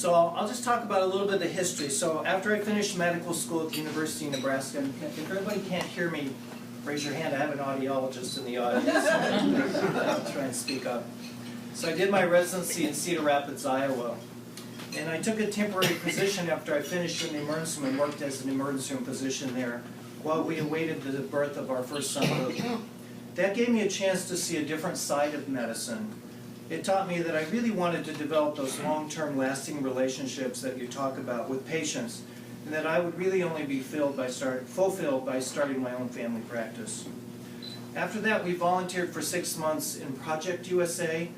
So I'll just talk about a little bit of the history. So after I finished medical school at the University of Nebraska, and if everybody can't hear me, raise your hand. I have an audiologist in the audience. I'll try and speak up. So I did my residency in Cedar Rapids, Iowa. And I took a temporary position after I finished in the emergency room and worked as an emergency room physician there while we awaited the birth of our first son, Luke. That gave me a chance to see a different side of medicine. It taught me that I really wanted to develop those long-term lasting relationships that you talk about with patients, and that I would really only be fulfilled by starting my own family practice. After that, we volunteered for 6 months in Project USA,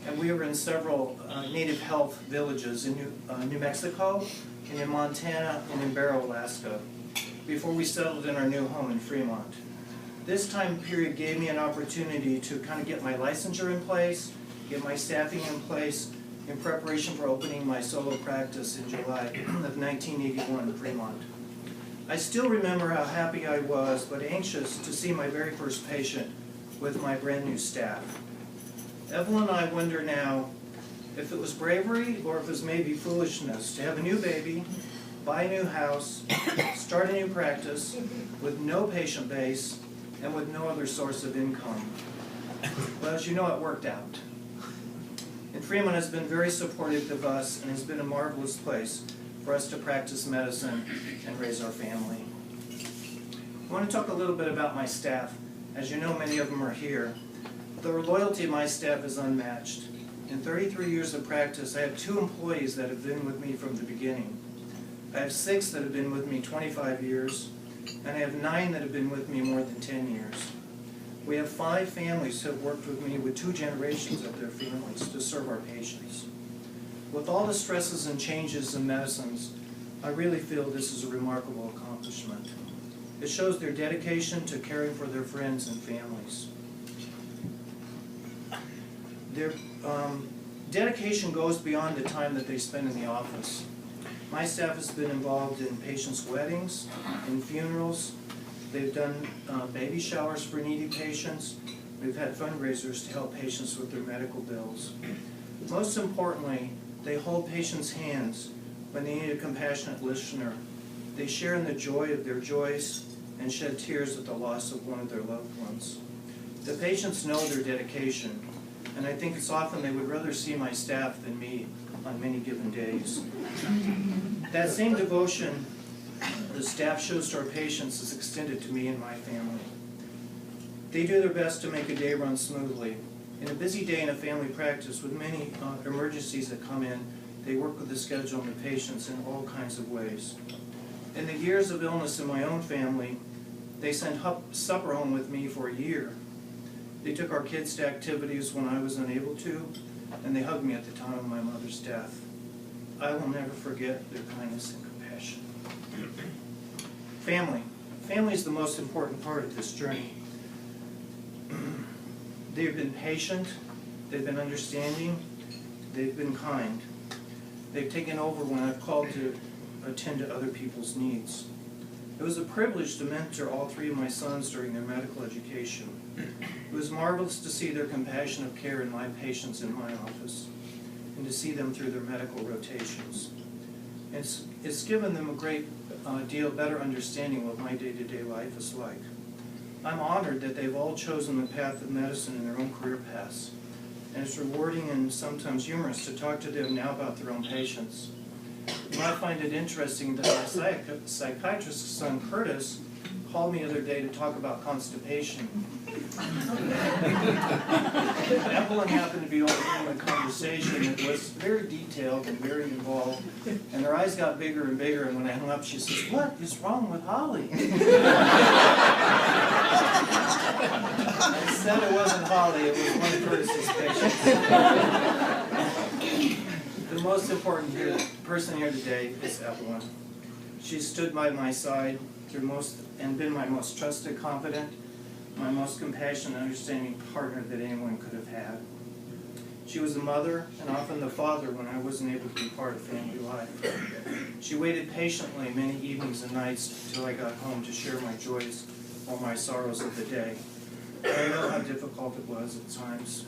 and we were in several native health villages in New Mexico, and in Montana, and in Barrow, Alaska, before we settled in our new home in Fremont. This time period gave me an opportunity to kind of get my licensure in place, get my staffing in place, in preparation for opening my solo practice in July of 1981 in Fremont. I still remember how happy I was, but anxious to see my very first patient with my brand new staff. Evelyn and I wonder now if it was bravery or if it was maybe foolishness to have a new baby, buy a new house, start a new practice with no patient base and with no other source of income. Well, as you know, it worked out. And Fremont has been very supportive of us and has been a marvelous place for us to practice medicine and raise our family. I want to talk a little bit about my staff. As you know, many of them are here. The loyalty of my staff is unmatched. In 33 years of practice, I have 2 employees that have been with me from the beginning. I have 6 that have been with me 25 years, and I have 9 that have been with me more than 10 years. We have 5 families who have worked with me with 2 generations of their families to serve our patients. With all the stresses and changes in medicines, I really feel this is a remarkable accomplishment. It shows their dedication to caring for their friends and families. Their dedication goes beyond the time that they spend in the office. My staff has been involved in patients' weddings, in funerals. They've done baby showers for needy patients. We've had fundraisers to help patients with their medical bills. Most importantly, they hold patients' hands when they need a compassionate listener. They share in the joy of their joys and shed tears at the loss of one of their loved ones. The patients know their dedication, and I think it's often they would rather see my staff than me on many given days. That same devotion the staff shows to our patients is extended to me and my family. They do their best to make a day run smoothly. In a busy day in a family practice with many emergencies that come in, they work with the schedule and the patients in all kinds of ways. In the years of illness in my own family, they sent supper home with me for a year. They took our kids to activities when I was unable to, and they hugged me at the time of my mother's death. I will never forget their kindness and compassion. Family. Family is the most important part of this journey. They've been patient, they've been understanding, they've been kind. They've taken over when I've called to attend to other people's needs. It was a privilege to mentor all 3 of my sons during their medical education. It was marvelous to see their compassionate care in my patients in my office and to see them through their medical rotations. It's given them a great deal better understanding of what my day-to-day life is like. I'm honored that they've all chosen the path of medicine in their own career paths, and it's rewarding and sometimes humorous to talk to them now about their own patients. You might find it interesting that my psychiatrist's son, Curtis, called me the other day to talk about constipation. Evelyn happened to be overhearing the conversation. It was very detailed and very involved, and her eyes got bigger and bigger, and when I hung up, she says, "What is wrong with Holly?" I said it wasn't Holly, it was one of Curtis's patients. The most important person here today is Evelyn. She stood by my side and been my most trusted, confident, my most compassionate, understanding partner that anyone could have had. She was a mother and often the father when I wasn't able to be part of family life. She waited patiently many evenings and nights until I got home to share my joys or my sorrows of the day. I know how difficult it was at times,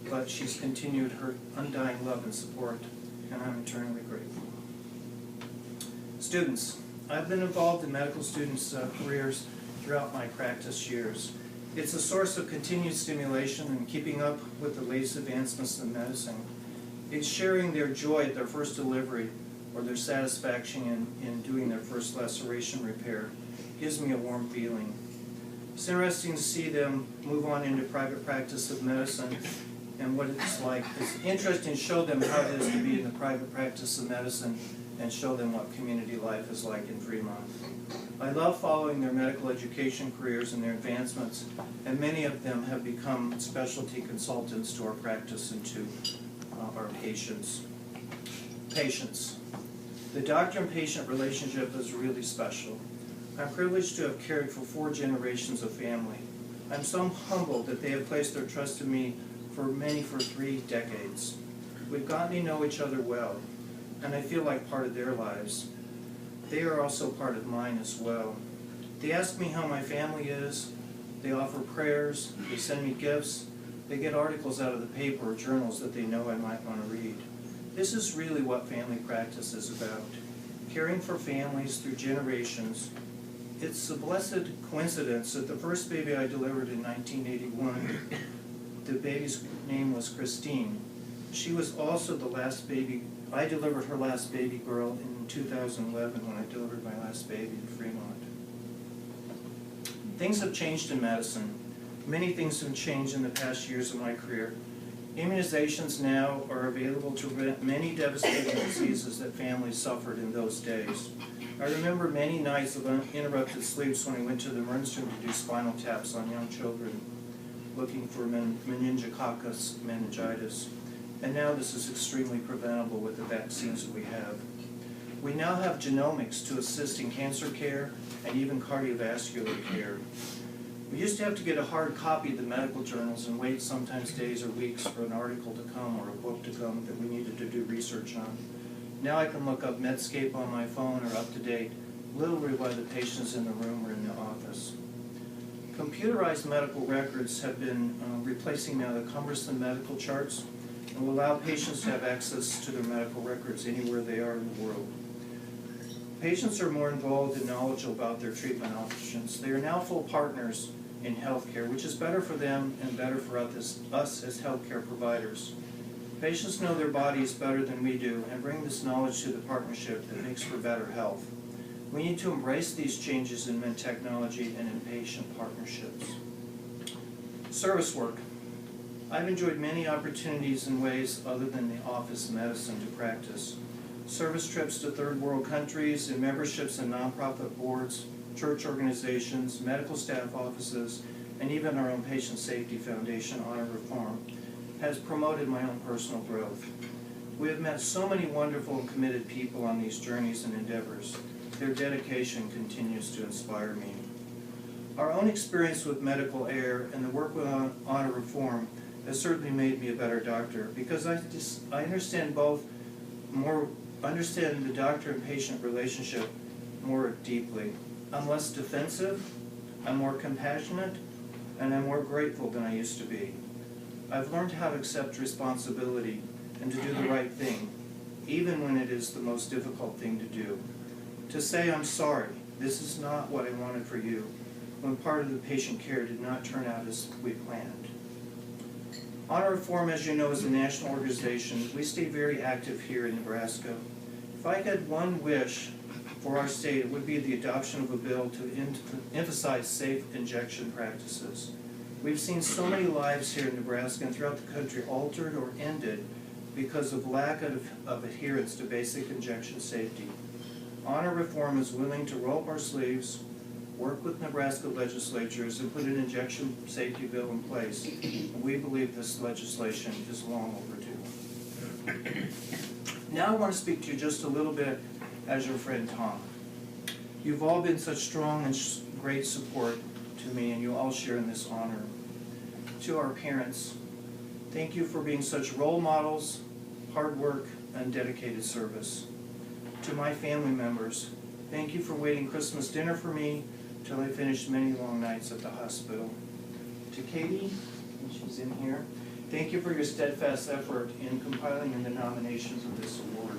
but she's continued her undying love and support and I'm eternally grateful. Students, I've been involved in medical students' careers throughout my practice years. It's a source of continued stimulation and keeping up with the latest advancements in medicine. It's sharing their joy at their first delivery or their satisfaction in doing their first laceration repair. Gives me a warm feeling. It's interesting to see them move on into private practice of medicine and what it's like. It's interesting to show them how it is to be in the private practice of medicine and show them what community life is like in Fremont. I love following their medical education careers and their advancements, and many of them have become specialty consultants to our practice and to our patients. Patients. The doctor and patient relationship is really special. I'm privileged to have cared for 4 generations of family. I'm so humbled that they have placed their trust in me for 3 decades. We've gotten to know each other well, and I feel like part of their lives. They are also part of mine as well. They ask me how my family is, they offer prayers, they send me gifts, they get articles out of the paper or journals that they know I might want to read. This is really what family practice is about, caring for families through generations. It's a blessed coincidence that the first baby I delivered in 1981, the baby's name was Christine. She was also the last baby. I delivered her last baby girl in 2011 when I delivered my last baby in Fremont. Things have changed in medicine. Many things have changed in the past years of my career. Immunizations now are available to prevent many devastating diseases that families suffered in those days. I remember many nights of uninterrupted sleeps when I went to the emergency room to do spinal taps on young children, looking for meningococcus meningitis. And now this is extremely preventable with the vaccines that we have. We now have genomics to assist in cancer care and even cardiovascular care. We used to have to get a hard copy of the medical journals and wait sometimes days or weeks for an article to come or a book to come that we needed to do research on. Now I can look up Medscape on my phone or up to date, literally while the patient's in the room or in the office. Computerized medical records have been replacing now the cumbersome medical charts and will allow patients to have access to their medical records anywhere they are in the world. Patients are more involved and knowledgeable about their treatment options. They are now full partners in healthcare, which is better for them and better for us as healthcare providers. Patients know their bodies better than we do and bring this knowledge to the partnership that makes for better health. We need to embrace these changes in med technology and in patient partnerships. Service work. I've enjoyed many opportunities in ways other than the office medicine to practice. Service trips to third world countries and memberships in nonprofit boards, church organizations, medical staff offices, and even our own Patient Safety Foundation Honor Reform has promoted my own personal growth. We have met so many wonderful and committed people on these journeys and endeavors. Their dedication continues to inspire me. Our own experience with medical air and the work with Honor Reform has certainly made me a better doctor because I understand the doctor and patient relationship more deeply. I'm less defensive, I'm more compassionate, and I'm more grateful than I used to be. I've learned how to accept responsibility and to do the right thing, even when it is the most difficult thing to do. To say, I'm sorry, this is not what I wanted for you, when part of the patient care did not turn out as we planned. Honor Reform, as you know, is a national organization. We stay very active here in Nebraska. If I had one wish for our state, it would be the adoption of a bill to emphasize safe injection practices. We've seen so many lives here in Nebraska and throughout the country altered or ended because of lack of adherence to basic injection safety. Honor Reform is willing to roll up our sleeves, work with Nebraska legislatures, and put an injection safety bill in place. And we believe this legislation is long overdue. Now I want to speak to you just a little bit as your friend Tom. You've all been such strong and great support to me, and you all share in this honor. To our parents, thank you for being such role models, hard work, and dedicated service. To my family members, thank you for waiting Christmas dinner for me till I finished many long nights at the hospital. To Katie, and she's in here, Thank you for your steadfast effort in compiling the nominations of this award.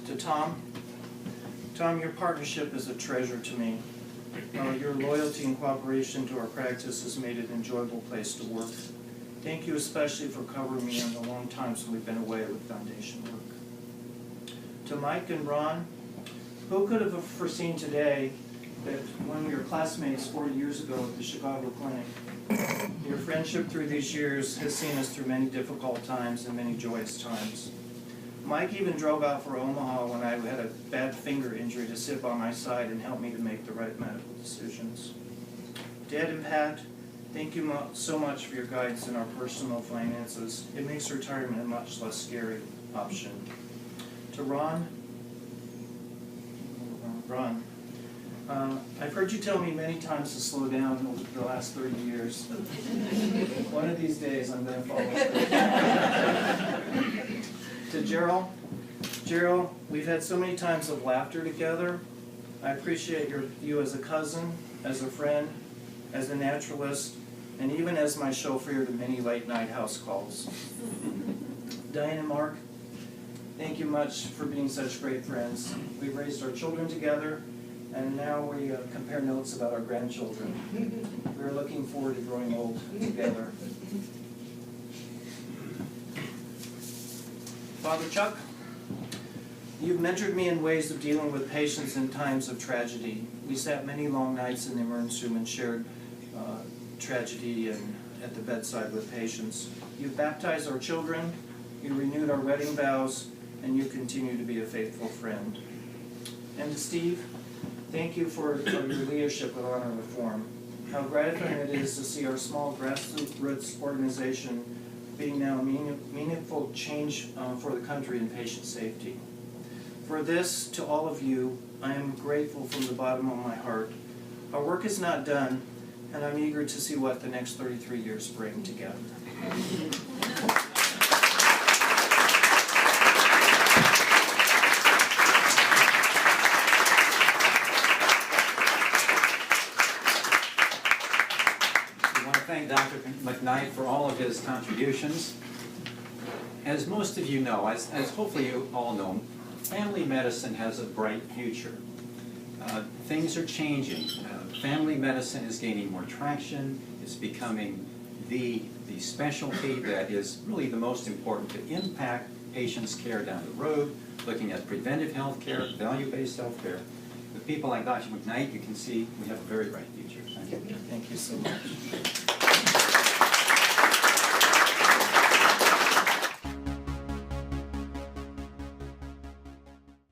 To Tom, your partnership is a treasure to me. Your loyalty and cooperation to our practice has made it an enjoyable place to work. Thank you especially for covering me in the long times when we've been away with foundation work. To Mike and Ron, who could have foreseen today that when we were classmates 40 years ago at the Chicago Clinic, your friendship through these years has seen us through many difficult times and many joyous times. Mike even drove out for Omaha when I had a bad finger injury to sit by my side and help me to make the right medical decisions. Dad and Pat, thank you so much for your guidance in our personal finances. It makes retirement a much less scary option. To Ron, I've heard you tell me many times to slow down over the last 30 years. One of these days I'm going to follow through. To Gerald, we've had so many times of laughter together. I appreciate you as a cousin, as a friend, as a naturalist, and even as my chauffeur to many late night house calls. Diane and Mark, thank you much for being such great friends. We've raised our children together, and now we compare notes about our grandchildren. We're looking forward to growing old together. Father Chuck, you've mentored me in ways of dealing with patients in times of tragedy. We sat many long nights in the emergency room and shared tragedy and at the bedside with patients. You've baptized our children, you renewed our wedding vows, and you continue to be a faithful friend. And to Steve, thank you for your leadership with honor reform. How gratifying it is to see our small grassroots organization being now meaningful change for the country and patient safety. For this, to all of you, I am grateful from the bottom of my heart. Our work is not done, and I'm eager to see what the next 33 years bring together. Thank Dr. McKnight for all of his contributions. As most of you know, as hopefully you all know, family medicine has a bright future. Things are changing. Family medicine is gaining more traction. It's becoming the specialty that is really the most important to impact patients' care down the road, looking at preventive health care, value-based health care. With people like Dr. McKnight, you can see we have a very bright future. Thank you. Thank you so much.